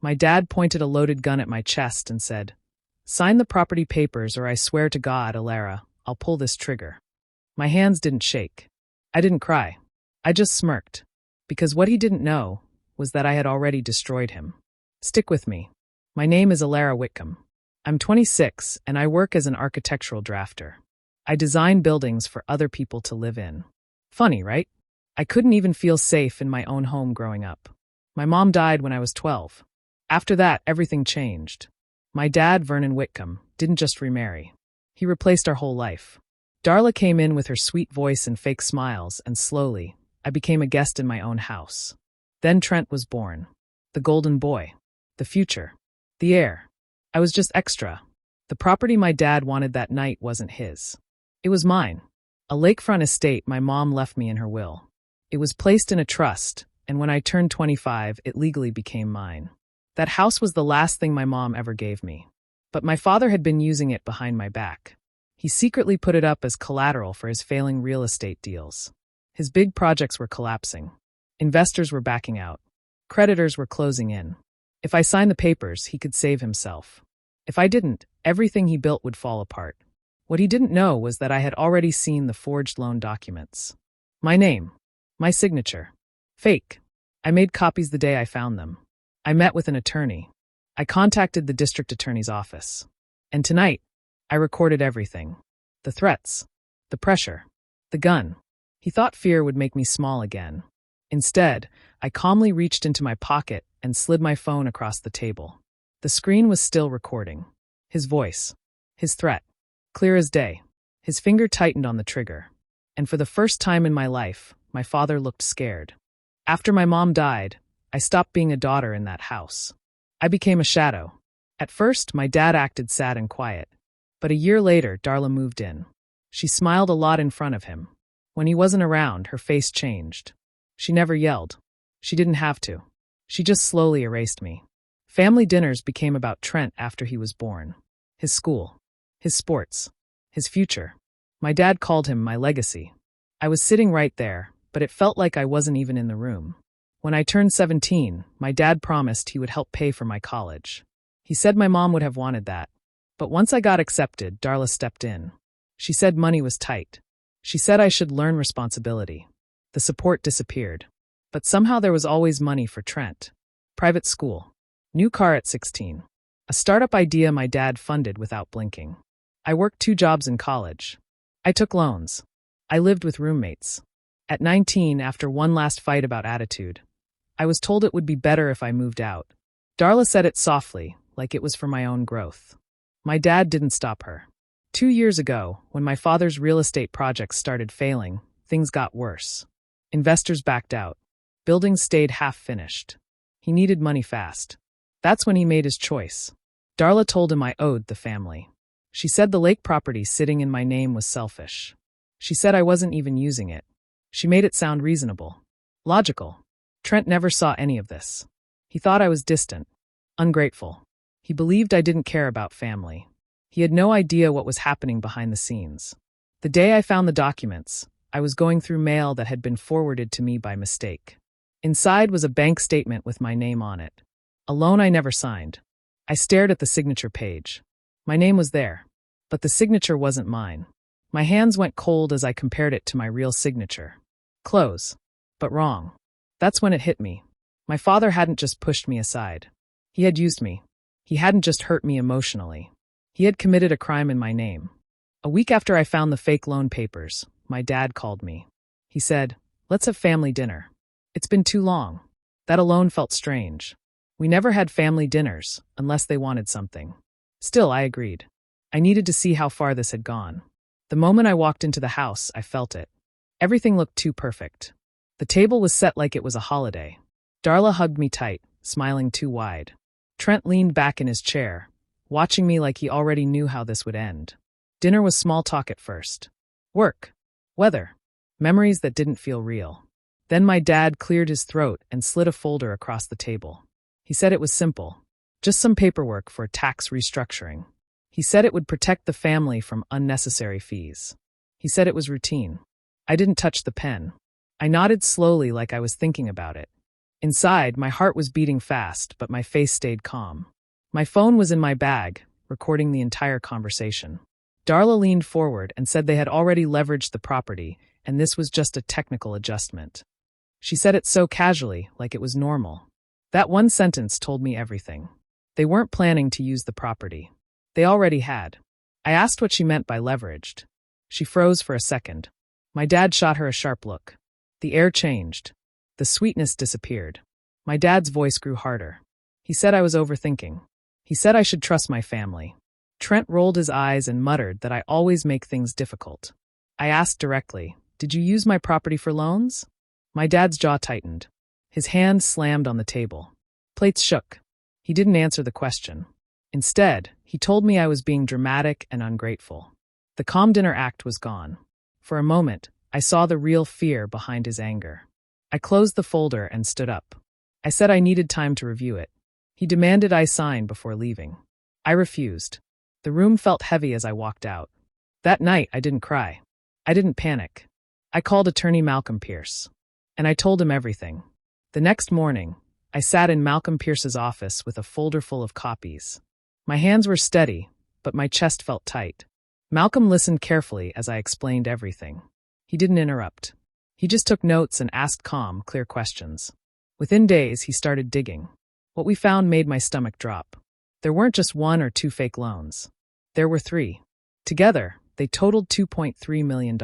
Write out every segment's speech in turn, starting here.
My dad pointed a loaded gun at my chest and said, "Sign the property papers or I swear to God, Alara, I'll pull this trigger." My hands didn't shake. I didn't cry. I just smirked. Because what he didn't know was that I had already destroyed him. Stick with me. My name is Alara Whitcomb. I'm 26 and I work as an architectural drafter. I design buildings for other people to live in. Funny, right? I couldn't even feel safe in my own home growing up. My mom died when I was 12. After that, everything changed. My dad, Vernon Whitcomb, didn't just remarry. He replaced our whole life. Darla came in with her sweet voice and fake smiles, and slowly, I became a guest in my own house. Then Trent was born. The golden boy. The future. The heir. I was just extra. The property my dad wanted that night wasn't his. It was mine. A lakefront estate my mom left me in her will. It was placed in a trust, and when I turned 25, it legally became mine. That house was the last thing my mom ever gave me. But my father had been using it behind my back. He secretly put it up as collateral for his failing real estate deals. His big projects were collapsing. Investors were backing out. Creditors were closing in. If I signed the papers, he could save himself. If I didn't, everything he built would fall apart. What he didn't know was that I had already seen the forged loan documents. My name. My signature. Fake. I made copies the day I found them. I met with an attorney. I contacted the district attorney's office. And tonight, I recorded everything. The threats. The pressure. The gun. He thought fear would make me small again. Instead, I calmly reached into my pocket and slid my phone across the table. The screen was still recording. His voice. His threat. Clear as day. His finger tightened on the trigger. And for the first time in my life, my father looked scared. After my mom died, I stopped being a daughter in that house. I became a shadow. At first, my dad acted sad and quiet. But a year later, Darla moved in. She smiled a lot in front of him. When he wasn't around, her face changed. She never yelled. She didn't have to. She just slowly erased me. Family dinners became about Trent after he was born. His school. His sports. His future. My dad called him my legacy. I was sitting right there, but it felt like I wasn't even in the room. When I turned 17, my dad promised he would help pay for my college. He said my mom would have wanted that. But once I got accepted, Darla stepped in. She said money was tight. She said I should learn responsibility. The support disappeared. But somehow there was always money for Trent. Private school. New car at 16. A startup idea my dad funded without blinking. I worked 2 jobs in college. I took loans. I lived with roommates. At 19, after one last fight about attitude, I was told it would be better if I moved out. Darla said it softly, like it was for my own growth. My dad didn't stop her. 2 years ago, when my father's real estate projects started failing, things got worse. Investors backed out. Buildings stayed half-finished. He needed money fast. That's when he made his choice. Darla told him I owed the family. She said the lake property sitting in my name was selfish. She said I wasn't even using it. She made it sound reasonable. Logical. Trent never saw any of this. He thought I was distant. Ungrateful. He believed I didn't care about family. He had no idea what was happening behind the scenes. The day I found the documents, I was going through mail that had been forwarded to me by mistake. Inside was a bank statement with my name on it. A loan I never signed. I stared at the signature page. My name was there, but the signature wasn't mine. My hands went cold as I compared it to my real signature. Close, but wrong. That's when it hit me. My father hadn't just pushed me aside. He had used me. He hadn't just hurt me emotionally. He had committed a crime in my name. A week after I found the fake loan papers, my dad called me. He said, "Let's have family dinner." It's been too long. That alone felt strange. We never had family dinners, unless they wanted something. Still, I agreed. I needed to see how far this had gone. The moment I walked into the house, I felt it. Everything looked too perfect. The table was set like it was a holiday. Darla hugged me tight, smiling too wide. Trent leaned back in his chair, watching me like he already knew how this would end. Dinner was small talk at first. Work. Weather. Memories that didn't feel real. Then my dad cleared his throat and slid a folder across the table. He said it was simple. Just some paperwork for tax restructuring. He said it would protect the family from unnecessary fees. He said it was routine. I didn't touch the pen. I nodded slowly like I was thinking about it. Inside, my heart was beating fast, but my face stayed calm. My phone was in my bag, recording the entire conversation. Darla leaned forward and said they had already leveraged the property, and this was just a technical adjustment. She said it so casually, like it was normal. That one sentence told me everything. They weren't planning to use the property. They already had. I asked what she meant by leveraged. She froze for a second. My dad shot her a sharp look. The air changed. The sweetness disappeared. My dad's voice grew harder. He said I was overthinking. He said I should trust my family. Trent rolled his eyes and muttered that I always make things difficult. I asked directly, "Did you use my property for loans?" My dad's jaw tightened. His hand slammed on the table. Plates shook. He didn't answer the question. Instead, he told me I was being dramatic and ungrateful. The calm dinner act was gone. For a moment, I saw the real fear behind his anger. I closed the folder and stood up. I said I needed time to review it. He demanded I sign before leaving. I refused. The room felt heavy as I walked out. That night, I didn't cry. I didn't panic. I called attorney Malcolm Pierce. And I told him everything. The next morning, I sat in Malcolm Pierce's office with a folder full of copies. My hands were steady, but my chest felt tight. Malcolm listened carefully as I explained everything. He didn't interrupt. He just took notes and asked calm, clear questions. Within days, he started digging. What we found made my stomach drop. There weren't just 1 or 2 fake loans. There were 3. Together, they totaled $2.3 million.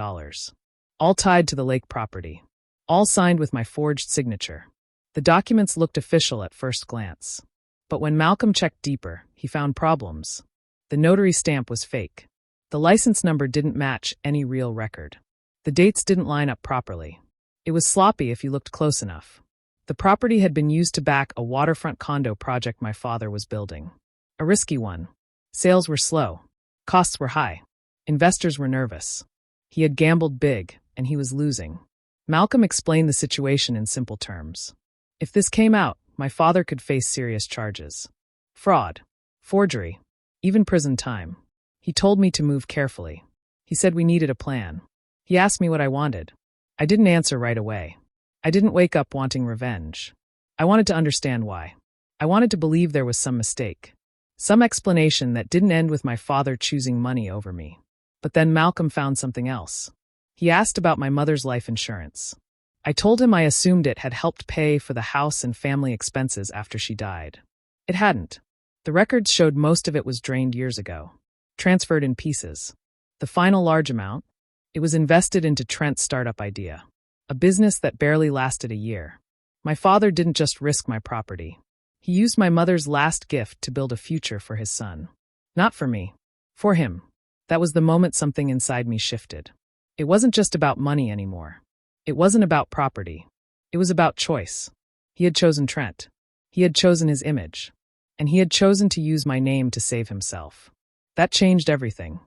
All tied to the lake property. All signed with my forged signature. The documents looked official at first glance. But when Malcolm checked deeper, he found problems. The notary stamp was fake. The license number didn't match any real record. The dates didn't line up properly. It was sloppy if you looked close enough. The property had been used to back a waterfront condo project my father was building. A risky one. Sales were slow. Costs were high. Investors were nervous. He had gambled big, and he was losing. Malcolm explained the situation in simple terms. If this came out, my father could face serious charges. Fraud. Forgery. Even prison time. He told me to move carefully. He said we needed a plan. He asked me what I wanted. I didn't answer right away. I didn't wake up wanting revenge. I wanted to understand why. I wanted to believe there was some mistake. Some explanation that didn't end with my father choosing money over me. But then Malcolm found something else. He asked about my mother's life insurance. I told him I assumed it had helped pay for the house and family expenses after she died. It hadn't. The records showed most of it was drained years ago. Transferred in pieces. The final large amount? It was invested into Trent's startup idea. A business that barely lasted a year. My father didn't just risk my property. He used my mother's last gift to build a future for his son. Not for me. For him. That was the moment something inside me shifted. It wasn't just about money anymore. It wasn't about property. It was about choice. He had chosen Trent. He had chosen his image. And he had chosen to use my name to save himself. That changed everything.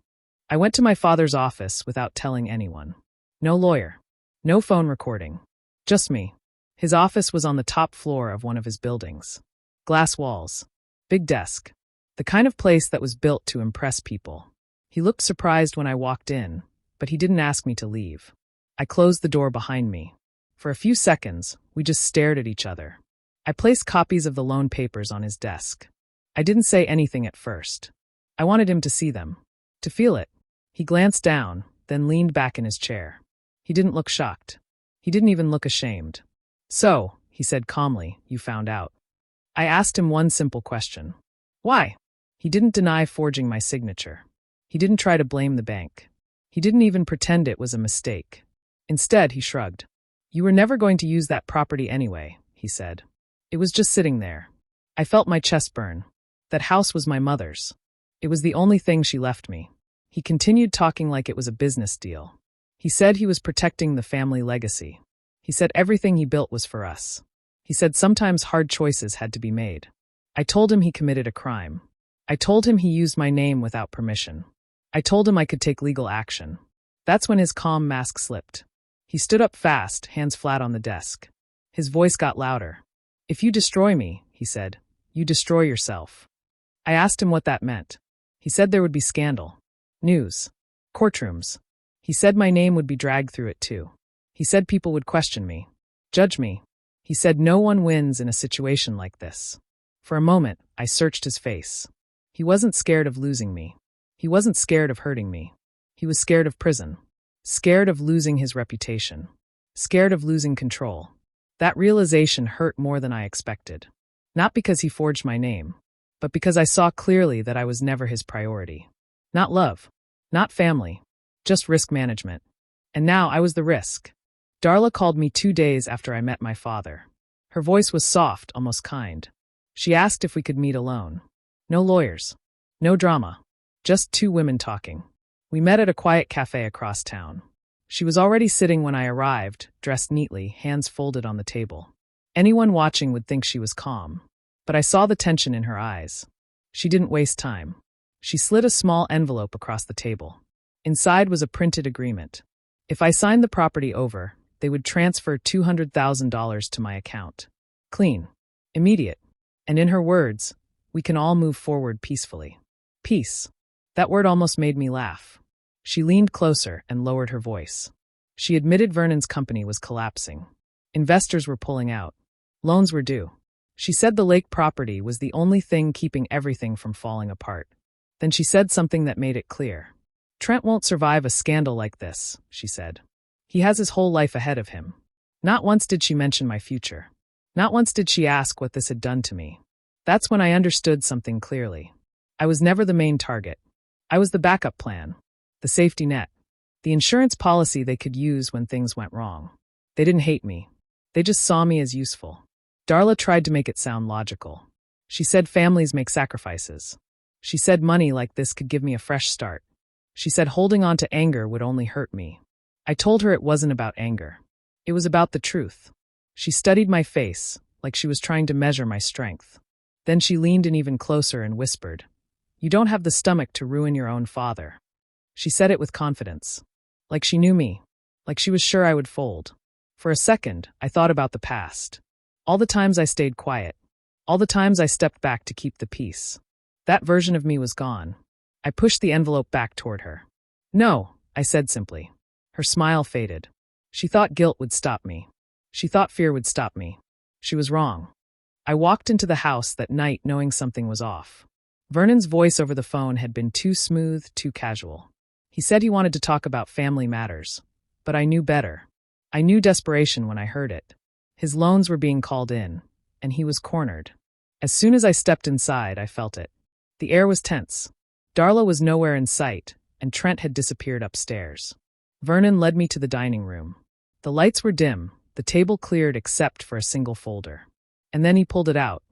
I went to my father's office without telling anyone. No lawyer. No phone recording. Just me. His office was on the top floor of one of his buildings. Glass walls. Big desk. The kind of place that was built to impress people. He looked surprised when I walked in, but he didn't ask me to leave. I closed the door behind me. For a few seconds, we just stared at each other. I placed copies of the loan papers on his desk. I didn't say anything at first. I wanted him to see them. To feel it. He glanced down, then leaned back in his chair. He didn't look shocked. He didn't even look ashamed. "So," he said calmly, "you found out." I asked him one simple question. "Why?" He didn't deny forging my signature. He didn't try to blame the bank. He didn't even pretend it was a mistake. Instead, he shrugged. "You were never going to use that property anyway," he said. "It was just sitting there." I felt my chest burn. That house was my mother's. It was the only thing she left me. He continued talking like it was a business deal. He said he was protecting the family legacy. He said everything he built was for us. He said sometimes hard choices had to be made. I told him he committed a crime. I told him he used my name without permission. I told him I could take legal action. That's when his calm mask slipped. He stood up fast, hands flat on the desk. His voice got louder. "If you destroy me," he said, "you destroy yourself." I asked him what that meant. He said there would be scandal. News. Courtrooms. He said my name would be dragged through it too. He said people would question me. Judge me. He said no one wins in a situation like this. For a moment, I searched his face. He wasn't scared of losing me. He wasn't scared of hurting me. He was scared of prison. Scared of losing his reputation. Scared of losing control. That realization hurt more than I expected. Not because he forged my name, but because I saw clearly that I was never his priority. Not love. Not family. Just risk management. And now I was the risk. Darla called me 2 days after I met my father. Her voice was soft, almost kind. She asked if we could meet alone. No lawyers. No drama. Just 2 women talking. We met at a quiet cafe across town. She was already sitting when I arrived, dressed neatly, hands folded on the table. Anyone watching would think she was calm. But I saw the tension in her eyes. She didn't waste time. She slid a small envelope across the table. Inside was a printed agreement. If I signed the property over, they would transfer $200,000 to my account. Clean. Immediate. And in her words, we can all move forward peacefully. Peace. That word almost made me laugh. She leaned closer and lowered her voice. She admitted Vernon's company was collapsing. Investors were pulling out. Loans were due. She said the lake property was the only thing keeping everything from falling apart. Then she said something that made it clear. Trent won't survive a scandal like this, she said. He has his whole life ahead of him. Not once did she mention my future. Not once did she ask what this had done to me. That's when I understood something clearly. I was never the main target. I was the backup plan, the safety net, the insurance policy they could use when things went wrong. They didn't hate me. They just saw me as useful. Darla tried to make it sound logical. She said families make sacrifices. She said money like this could give me a fresh start. She said holding on to anger would only hurt me. I told her it wasn't about anger. It was about the truth. She studied my face, like she was trying to measure my strength. Then she leaned in even closer and whispered, "You don't have the stomach to ruin your own father." She said it with confidence. Like she knew me. Like she was sure I would fold. For a second, I thought about the past. All the times I stayed quiet. All the times I stepped back to keep the peace. That version of me was gone. I pushed the envelope back toward her. "No," I said simply. Her smile faded. She thought guilt would stop me. She thought fear would stop me. She was wrong. I walked into the house that night knowing something was off. Vernon's voice over the phone had been too smooth, too casual. He said he wanted to talk about family matters. But I knew better. I knew desperation when I heard it. His loans were being called in, and he was cornered. As soon as I stepped inside, I felt it. The air was tense. Darla was nowhere in sight, and Trent had disappeared upstairs. Vernon led me to the dining room. The lights were dim, the table cleared except for a single folder. And then he pulled it out.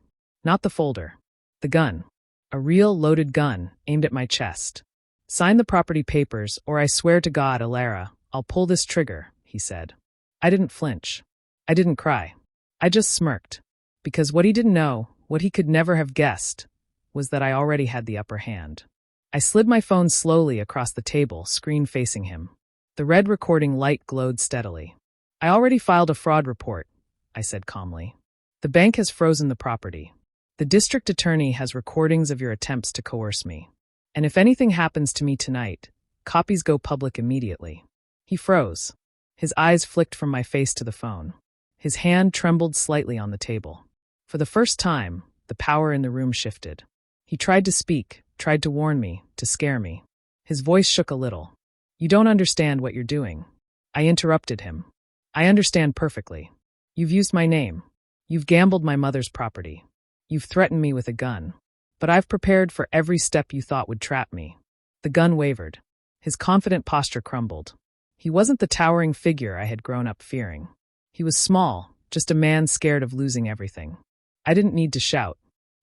Not the folder. The gun. A real loaded gun, aimed at my chest. "Sign the property papers, or I swear to God, Alara, I'll pull this trigger," he said. I didn't flinch. I didn't cry. I just smirked. Because what he didn't know, what he could never have guessed, was that I already had the upper hand. I slid my phone slowly across the table, screen facing him. The red recording light glowed steadily. "I already filed a fraud report," I said calmly. "The bank has frozen the property. The district attorney has recordings of your attempts to coerce me. And if anything happens to me tonight, copies go public immediately." He froze. His eyes flicked from my face to the phone. His hand trembled slightly on the table. For the first time, the power in the room shifted. He tried to speak, tried to warn me, to scare me. His voice shook a little. "You don't understand what you're doing." I interrupted him. "I understand perfectly. You've used my name. You've gambled my mother's property. You've threatened me with a gun. But I've prepared for every step you thought would trap me." The gun wavered. His confident posture crumbled. He wasn't the towering figure I had grown up fearing. He was small, just a man scared of losing everything. I didn't need to shout.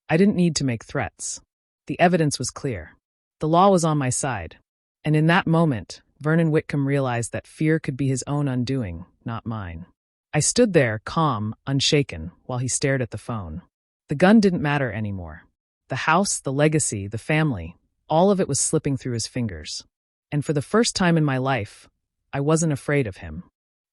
I didn't need to make threats. The evidence was clear. The law was on my side. And in that moment, Vernon Whitcomb realized that fear could be his own undoing, not mine. I stood there, calm, unshaken, while he stared at the phone. The gun didn't matter anymore. The house, the legacy, the family, all of it was slipping through his fingers. And for the first time in my life, I wasn't afraid of him.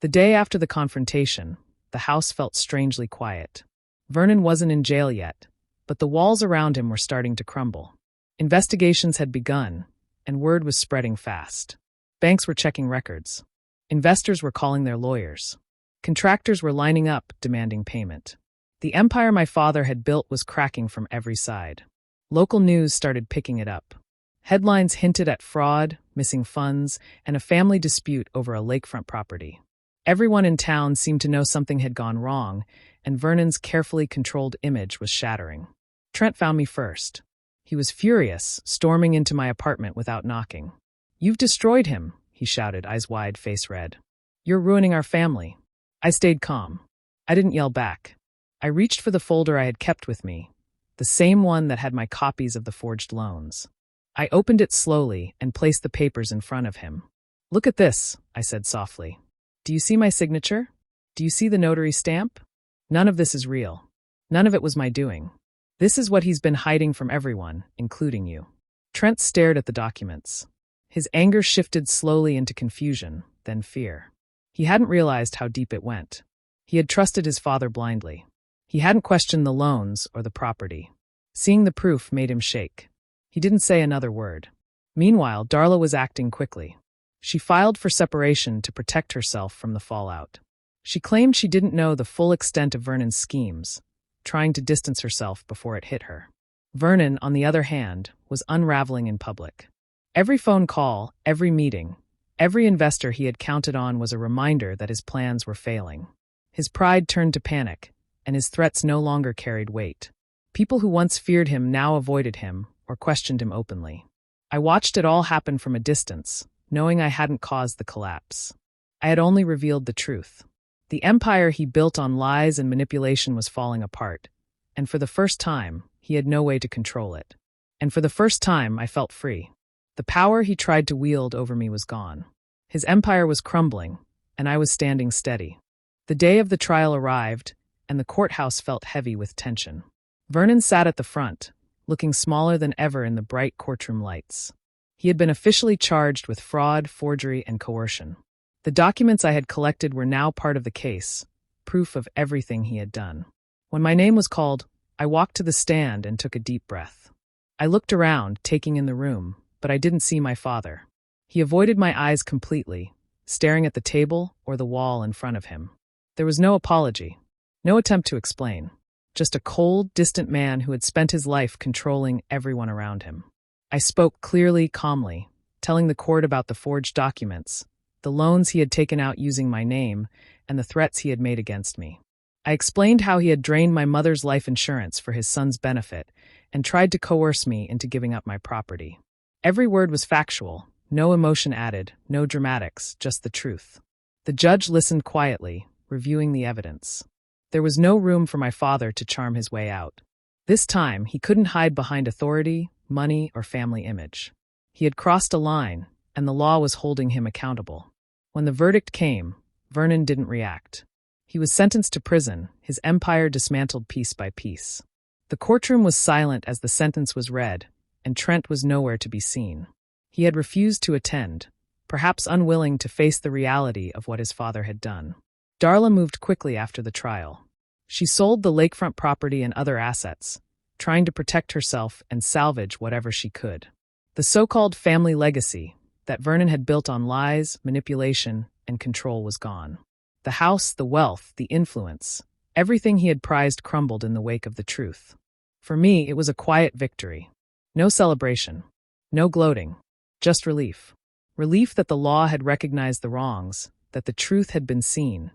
The day after the confrontation, the house felt strangely quiet. Vernon wasn't in jail yet, but the walls around him were starting to crumble. Investigations had begun, and word was spreading fast. Banks were checking records. Investors were calling their lawyers. Contractors were lining up, demanding payment. The empire my father had built was cracking from every side. Local news started picking it up. Headlines hinted at fraud, missing funds, and a family dispute over a lakefront property. Everyone in town seemed to know something had gone wrong, and Vernon's carefully controlled image was shattering. Trent found me first. He was furious, storming into my apartment without knocking. "You've destroyed him," he shouted, eyes wide, face red. "You're ruining our family." I stayed calm. I didn't yell back. I reached for the folder I had kept with me, the same one that had my copies of the forged loans. I opened it slowly and placed the papers in front of him. "Look at this," I said softly. "Do you see my signature? Do you see the notary stamp? None of this is real. None of it was my doing. This is what he's been hiding from everyone, including you." Trent stared at the documents. His anger shifted slowly into confusion, then fear. He hadn't realized how deep it went. He had trusted his father blindly. He hadn't questioned the loans or the property. Seeing the proof made him shake. He didn't say another word. Meanwhile, Darla was acting quickly. She filed for separation to protect herself from the fallout. She claimed she didn't know the full extent of Vernon's schemes, trying to distance herself before it hit her. Vernon, on the other hand, was unraveling in public. Every phone call, every meeting, every investor he had counted on was a reminder that his plans were failing. His pride turned to panic, and his threats no longer carried weight. People who once feared him now avoided him or questioned him openly. I watched it all happen from a distance, knowing I hadn't caused the collapse. I had only revealed the truth. The empire he built on lies and manipulation was falling apart, and for the first time, he had no way to control it. And for the first time, I felt free. The power he tried to wield over me was gone. His empire was crumbling, and I was standing steady. The day of the trial arrived, and the courthouse felt heavy with tension. Vernon sat at the front, looking smaller than ever in the bright courtroom lights. He had been officially charged with fraud, forgery, and coercion. The documents I had collected were now part of the case, proof of everything he had done. When my name was called, I walked to the stand and took a deep breath. I looked around, taking in the room, but I didn't see my father. He avoided my eyes completely, staring at the table or the wall in front of him. There was no apology, no attempt to explain, just a cold, distant man who had spent his life controlling everyone around him. I spoke clearly, calmly, telling the court about the forged documents, the loans he had taken out using my name, and the threats he had made against me. I explained how he had drained my mother's life insurance for his son's benefit and tried to coerce me into giving up my property. Every word was factual, no emotion added, no dramatics, just the truth. The judge listened quietly, reviewing the evidence. There was no room for my father to charm his way out. This time, he couldn't hide behind authority, money, or family image. He had crossed a line, and the law was holding him accountable. When the verdict came, Vernon didn't react. He was sentenced to prison, his empire dismantled piece by piece. The courtroom was silent as the sentence was read, and Trent was nowhere to be seen. He had refused to attend, perhaps unwilling to face the reality of what his father had done. Darla moved quickly after the trial. She sold the lakefront property and other assets, trying to protect herself and salvage whatever she could. The so-called family legacy that Vernon had built on lies, manipulation, and control was gone. The house, the wealth, the influence, everything he had prized crumbled in the wake of the truth. For me, it was a quiet victory. No celebration, no gloating, just relief. Relief that the law had recognized the wrongs, that the truth had been seen,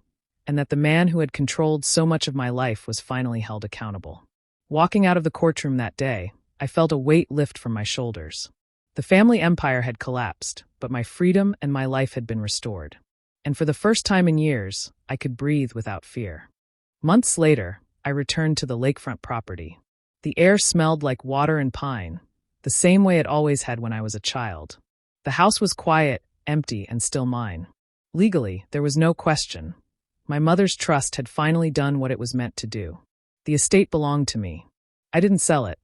and that the man who had controlled so much of my life was finally held accountable. Walking out of the courtroom that day, I felt a weight lift from my shoulders. The family empire had collapsed, but my freedom and my life had been restored. And for the first time in years, I could breathe without fear. Months later, I returned to the lakefront property. The air smelled like water and pine, the same way it always had when I was a child. The house was quiet, empty, and still mine. Legally, there was no question. My mother's trust had finally done what it was meant to do. The estate belonged to me. I didn't sell it.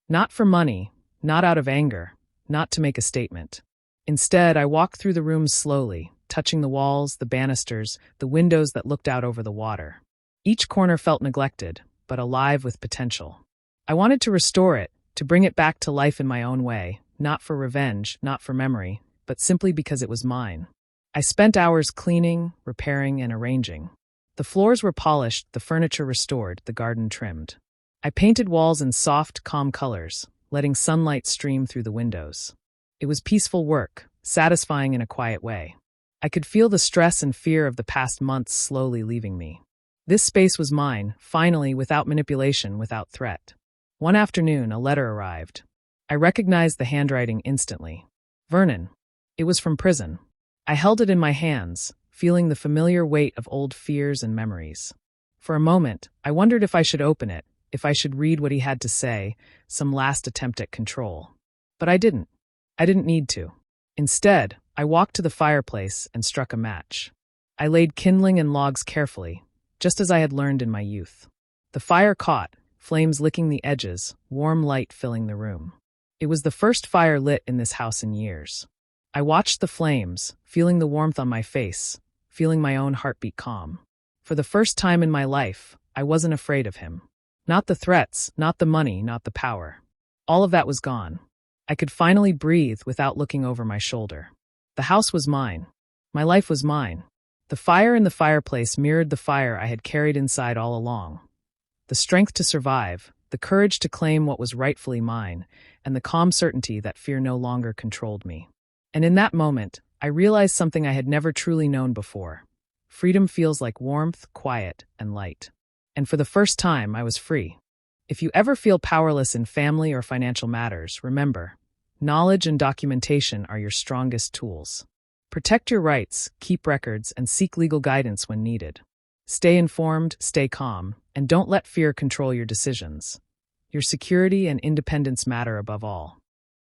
Not for money, not out of anger, not to make a statement. Instead, I walked through the rooms slowly, touching the walls, the banisters, the windows that looked out over the water. Each corner felt neglected, but alive with potential. I wanted to restore it, to bring it back to life in my own way, not for revenge, not for memory, but simply because it was mine. I spent hours cleaning, repairing, and arranging. The floors were polished, the furniture restored, the garden trimmed. I painted walls in soft, calm colors, letting sunlight stream through the windows. It was peaceful work, satisfying in a quiet way. I could feel the stress and fear of the past months slowly leaving me. This space was mine, finally, without manipulation, without threat. One afternoon, a letter arrived. I recognized the handwriting instantly. Vernon. It was from prison. I held it in my hands, feeling the familiar weight of old fears and memories. For a moment, I wondered if I should open it, if I should read what he had to say, some last attempt at control. But I didn't. I didn't need to. Instead, I walked to the fireplace and struck a match. I laid kindling and logs carefully, just as I had learned in my youth. The fire caught, flames licking the edges, warm light filling the room. It was the first fire lit in this house in years. I watched the flames, feeling the warmth on my face, feeling my own heartbeat calm. For the first time in my life, I wasn't afraid of him. Not the threats, not the money, not the power. All of that was gone. I could finally breathe without looking over my shoulder. The house was mine. My life was mine. The fire in the fireplace mirrored the fire I had carried inside all along. The strength to survive, the courage to claim what was rightfully mine, and the calm certainty that fear no longer controlled me. And in that moment, I realized something I had never truly known before. Freedom feels like warmth, quiet, and light. And for the first time, I was free. If you ever feel powerless in family or financial matters, remember, knowledge and documentation are your strongest tools. Protect your rights, keep records, and seek legal guidance when needed. Stay informed, stay calm, and don't let fear control your decisions. Your security and independence matter above all.